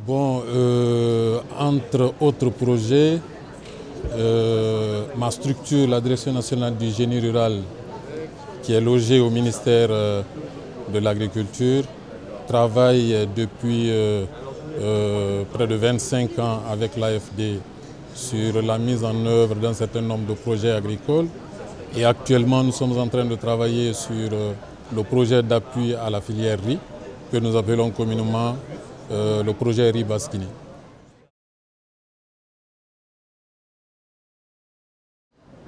Bon, entre autres projets, ma structure, la Direction nationale du génie rural, qui est logée au ministère de l'Agriculture, travaille depuis près de 25 ans avec l'AFD sur la mise en œuvre d'un certain nombre de projets agricoles. Et actuellement, nous sommes en train de travailler sur le projet d'appui à la filière riz, que nous appelons communément le projet riz Basse-Guinée.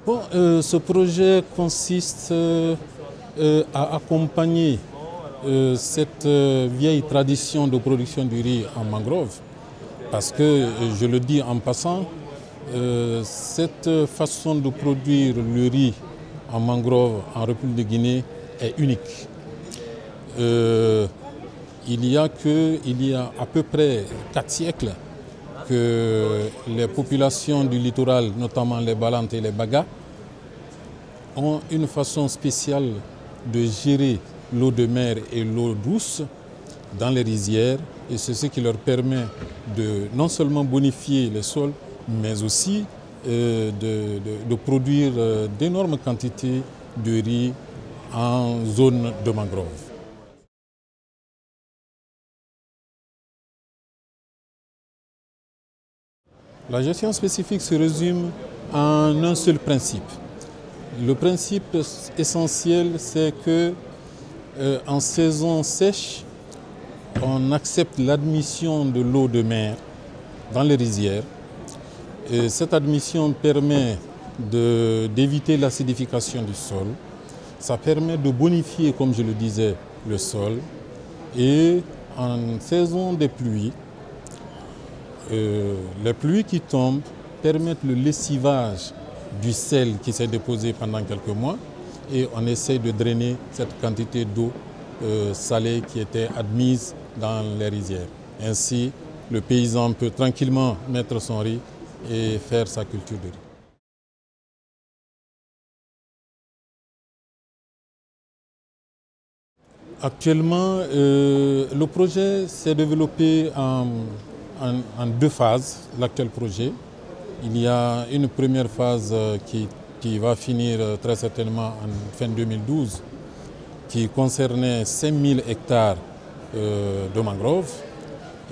Bon, ce projet consiste à accompagner cette vieille tradition de production du riz en mangrove, parce que, je le dis en passant, cette façon de produire le riz en mangrove en République de Guinée est unique. Il y a à peu près 4 siècles que les populations du littoral, notamment les Balantes et les Baga, ont une façon spéciale de gérer l'eau de mer et l'eau douce dans les rizières, et c'est ce qui leur permet de non seulement bonifier les sols, mais aussi de produire d'énormes quantités de riz en zone de mangrove. La gestion spécifique se résume en un seul principe. Le principe essentiel, c'est que en saison sèche, on accepte l'admission de l'eau de mer dans les rizières. Et cette admission permet d'éviter l'acidification du sol. Ça permet de bonifier, comme je le disais, le sol. Et en saison des pluies, les pluies qui tombent permettent le lessivage du sel qui s'est déposé pendant quelques mois, et on essaie de drainer cette quantité d'eau salée qui était admise dans les rizières. Ainsi, le paysan peut tranquillement mettre son riz et faire sa culture de riz. Actuellement, le projet s'est développé en 2 phases, l'actuel projet. Il y a une première phase qui va finir très certainement en fin 2012, qui concernait 5000 hectares de mangroves.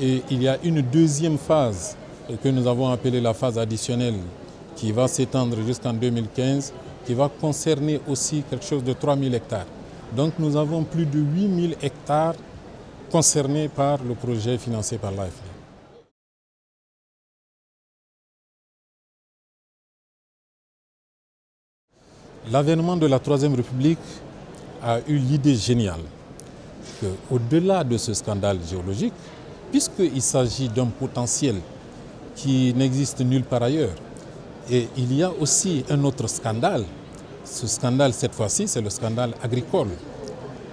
Et il y a une deuxième phase que nous avons appelée la phase additionnelle, qui va s'étendre jusqu'en 2015, qui va concerner aussi quelque chose de 3000 hectares. Donc nous avons plus de 8000 hectares concernés par le projet financé par l'AFD. L'avènement de la Troisième République a eu l'idée géniale qu'au-delà de ce scandale géologique, puisqu'il s'agit d'un potentiel qui n'existe nulle part ailleurs, et il y a aussi un autre scandale. Ce scandale, cette fois-ci, c'est le scandale agricole.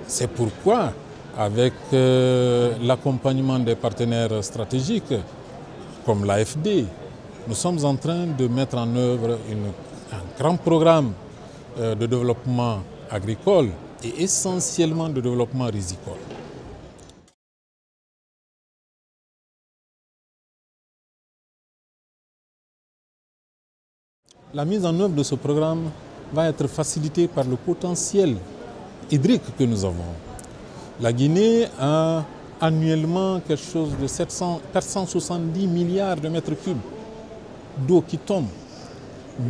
C'est pourquoi, avec l'accompagnement des partenaires stratégiques, comme l'AFD, nous sommes en train de mettre en œuvre un grand programme de développement agricole et essentiellement de développement risicole. La mise en œuvre de ce programme va être facilitée par le potentiel hydrique que nous avons. La Guinée a annuellement quelque chose de 470 milliards de mètres cubes d'eau qui tombe.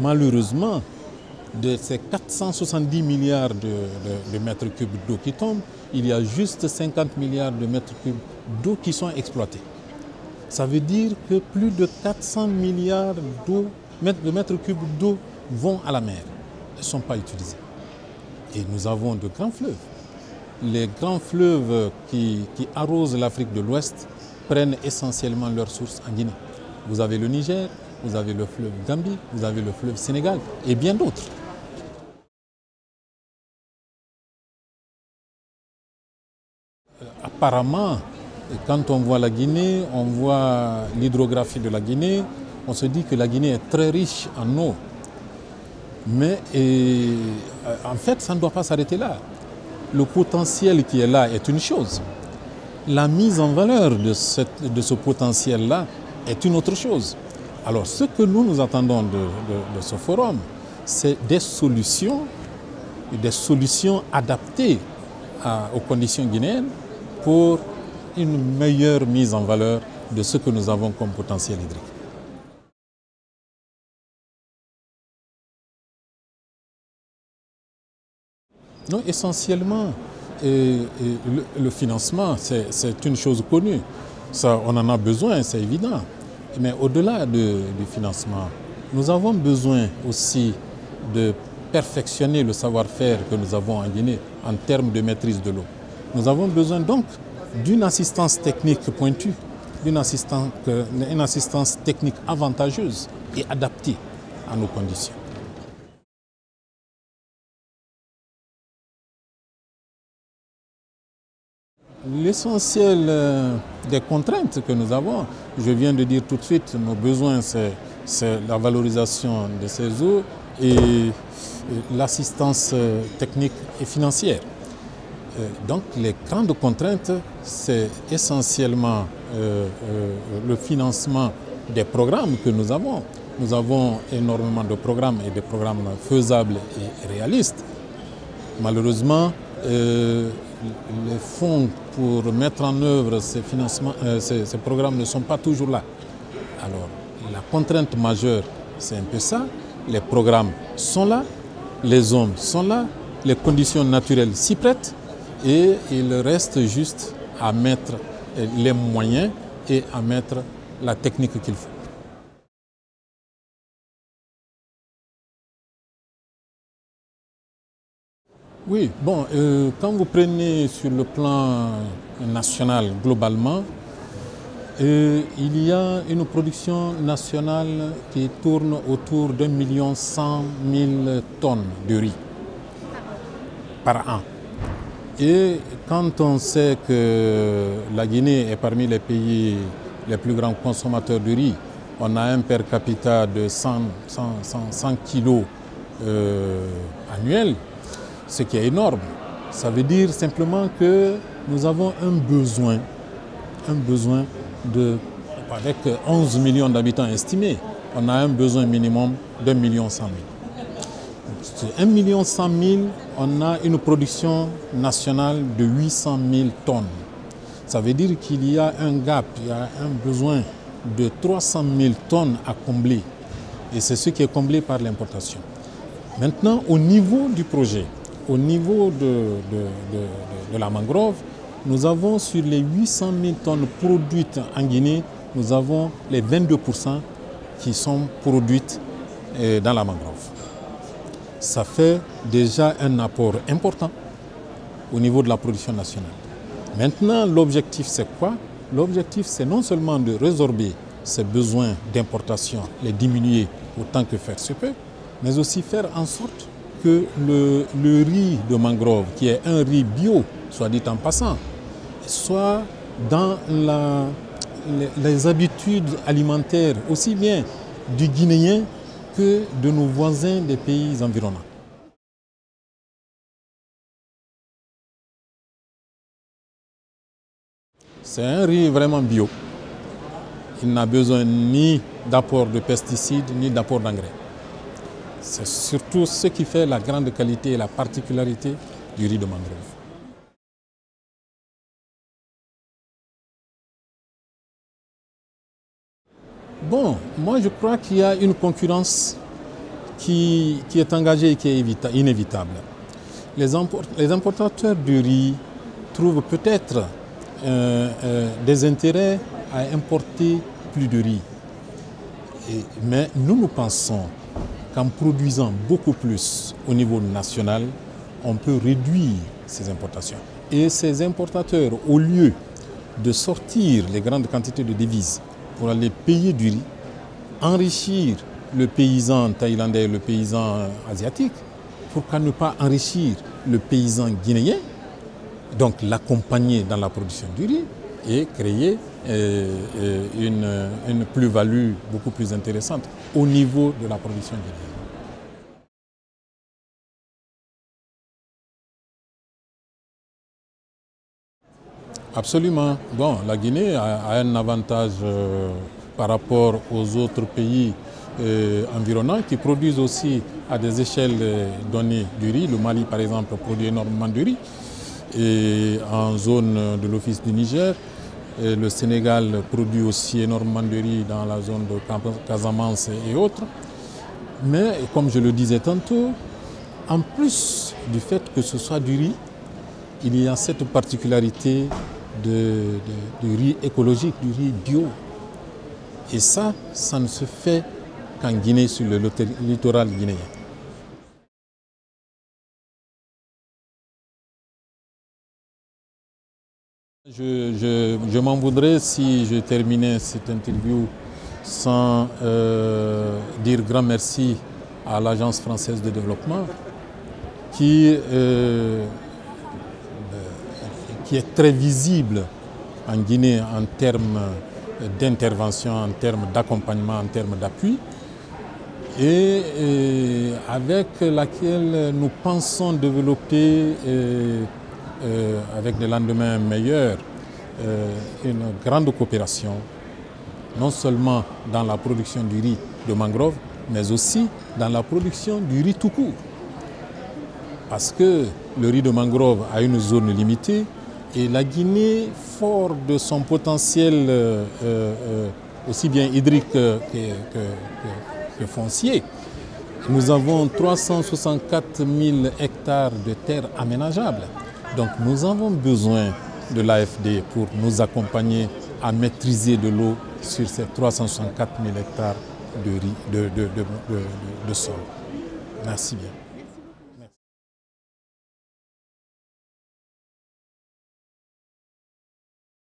Malheureusement, de ces 470 milliards de mètres cubes d'eau qui tombent, il y a juste 50 milliards de mètres cubes d'eau qui sont exploités. Ça veut dire que plus de 400 milliards de mètres cubes d'eau vont à la mer, ne sont pas utilisés. Et nous avons de grands fleuves. Les grands fleuves qui arrosent l'Afrique de l'Ouest prennent essentiellement leur source en Guinée. Vous avez le Niger, vous avez le fleuve Gambie, vous avez le fleuve Sénégal et bien d'autres. Apparemment, quand on voit la Guinée, on voit l'hydrographie de la Guinée, on se dit que la Guinée est très riche en eau. Mais en fait, ça ne doit pas s'arrêter là. Le potentiel qui est là est une chose. la mise en valeur de ce potentiel-là est une autre chose. Alors ce que nous attendons de ce forum, c'est des solutions adaptées aux conditions guinéennes pour une meilleure mise en valeur de ce que nous avons comme potentiel hydrique. Non, essentiellement, le financement, c'est une chose connue. Ça, on en a besoin, c'est évident. Mais au-delà du financement, nous avons besoin aussi de perfectionner le savoir-faire que nous avons en Guinée en termes de maîtrise de l'eau. Nous avons besoin donc d'une assistance technique pointue, une assistance technique avantageuse et adaptée à nos conditions. L'essentiel des contraintes que nous avons, je viens de dire tout de suite, nos besoins, c'est la valorisation de ces eaux et l'assistance technique et financière. Donc les grandes contraintes, c'est essentiellement le financement des programmes que nous avons. Nous avons énormément de programmes et des programmes faisables et réalistes. Malheureusement, les fonds pour mettre en œuvre ces programmes ne sont pas toujours là. Alors, la contrainte majeure, c'est un peu ça. Les programmes sont là, les hommes sont là, les conditions naturelles s'y prêtent et il reste juste à mettre les moyens et à mettre la technique qu'il faut. Oui, bon, quand vous prenez sur le plan national globalement, il y a une production nationale qui tourne autour d'1,1 million de tonnes de riz par an. Et quand on sait que la Guinée est parmi les pays les plus grands consommateurs de riz, on a un per capita de 100 kilos annuels, ce qui est énorme. Ça veut dire simplement que nous avons un besoin avec 11 millions d'habitants estimés, on a un besoin minimum d'1,1 million. Sur 1,1 million, on a une production nationale de 800 000 tonnes. Ça veut dire qu'il y a un gap, il y a un besoin de 300 000 tonnes à combler. Et c'est ce qui est comblé par l'importation. Maintenant, au niveau du projet, au niveau de la mangrove, nous avons sur les 800 000 tonnes produites en Guinée, nous avons les 22% qui sont produites dans la mangrove. Ça fait déjà un apport important au niveau de la production nationale. Maintenant, l'objectif c'est quoi? L'objectif c'est non seulement de résorber ces besoins d'importation, les diminuer autant que faire se peut, mais aussi faire en sorte que le riz de mangrove, qui est un riz bio, soit dit en passant, soit dans les habitudes alimentaires aussi bien du Guinéen que de nos voisins des pays environnants. C'est un riz vraiment bio. Il n'a besoin ni d'apport de pesticides, ni d'apport d'engrais. C'est surtout ce qui fait la grande qualité et la particularité du riz de mangrove. Bon, moi je crois qu'il y a une concurrence qui est engagée et qui est inévitable. Les importateurs de riz trouvent peut-être des intérêts à importer plus de riz. Mais nous pensons qu'en produisant beaucoup plus au niveau national, on peut réduire ces importations. Et ces importateurs, au lieu de sortir les grandes quantités de devises pour aller payer du riz, enrichir le paysan thaïlandais et le paysan asiatique, pourquoi ne pas enrichir le paysan guinéen, donc l'accompagner dans la production du riz et créer une plus-value beaucoup plus intéressante au niveau de la production guinéenne. Absolument. Bon, la Guinée a un avantage par rapport aux autres pays environnants qui produisent aussi à des échelles données du riz. Le Mali, par exemple, produit énormément de riz. Et en zone de l'Office du Niger, le Sénégal produit aussi énormément de riz dans la zone de Casamance et autres. Mais, comme je le disais tantôt, en plus du fait que ce soit du riz, il y a cette particularité du riz écologique, du riz bio. Et ça ne se fait qu'en Guinée, sur le littoral guinéen. Je m'en voudrais si je terminais cette interview sans dire grand merci à l'Agence française de développement qui est très visible en Guinée en termes d'intervention, en termes d'accompagnement, en termes d'appui, et avec laquelle nous pensons développer, avec des lendemains meilleurs, une grande coopération, non seulement dans la production du riz de mangrove, mais aussi dans la production du riz tout court. Parce que le riz de mangrove a une zone limitée et la Guinée, fort de son potentiel aussi bien hydrique que foncier, nous avons 364 000 hectares de terres aménageables. Donc nous avons besoin de l'AFD pour nous accompagner à maîtriser de l'eau sur ces 364 000 hectares de sol. Merci bien.